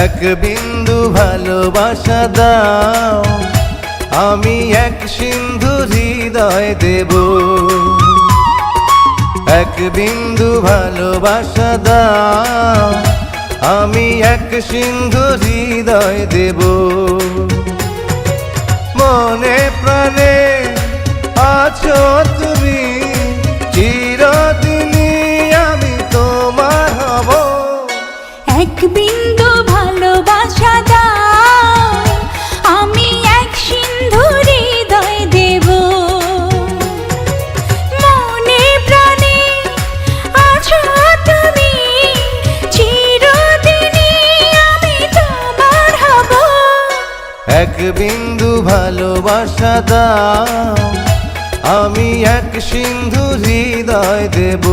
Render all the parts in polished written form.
এক বিন্দু ভালোবাসা দাও, আমি এক সিন্ধু হৃদয় দেব। এক বিন্দু ভালোবাসা দাও, আমি এক সিন্ধু হৃদয় দেব। মনে প্রাণে আছো তুমি, চিরদিনই আমি তোমার হব। এক বিন্দু ভালোবাসা দাও, আমি এক সিন্ধু হৃদয় দেব। মনে প্রাণে আছো তুমি, চিরদিনই আমি তোমার হব। এক বিন্দু ভালোবাসা দাও, আমি এক সিন্ধু হৃদয় দেব।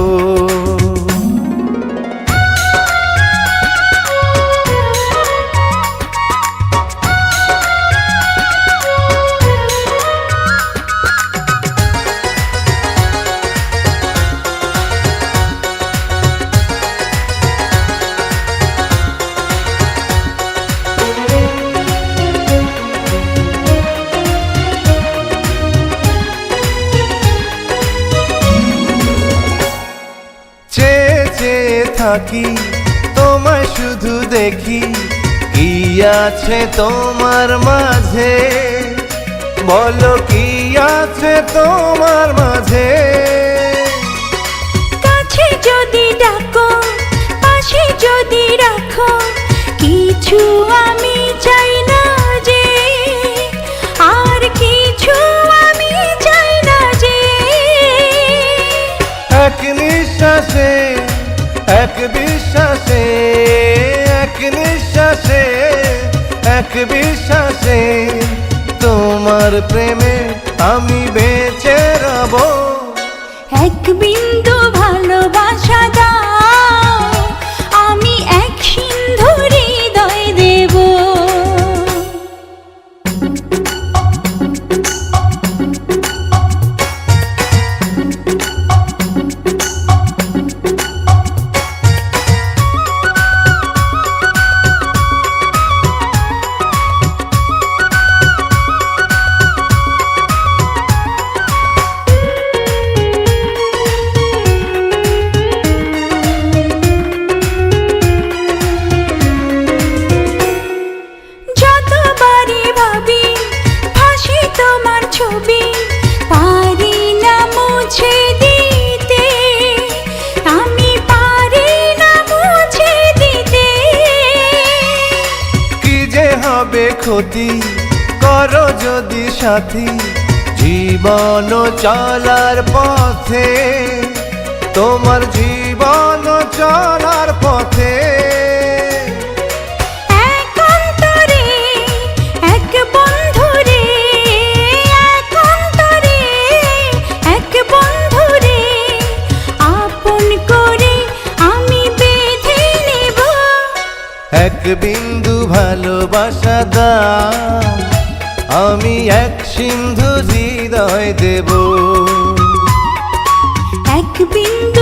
থাকি তোমায় শুধু দেখি, কি আছে তোমার মাঝে, বলো কি আছে তোমার মাঝে। কাছে যদি ডাকো, পাশে যদি রাখো, কিছু আমি চাই না যে, আর কিছু আমি চাই না যে। এক নিঃশ্বাসে, এক বিশ্বাসে, এক নিঃশ্বাসে, এক বিশ্বাসে, তোমার প্রেমে আমি বেঁচে রব। এক বিন্দু ভালোবাসা দাও, আমি এক সিন্ধু হৃদয় দেব। পারি না মুছে দিতে, আমি পারি না মুছে দিতে। কি যে হবে ক্ষতি, করো যদি সাথী, জীবন চলার পথে, তোমার জীবন চলার পথে। এক বিন্দু ভালোবাসা দাও, আমি এক সিন্ধু হৃদয় দেব। এক বিন্দু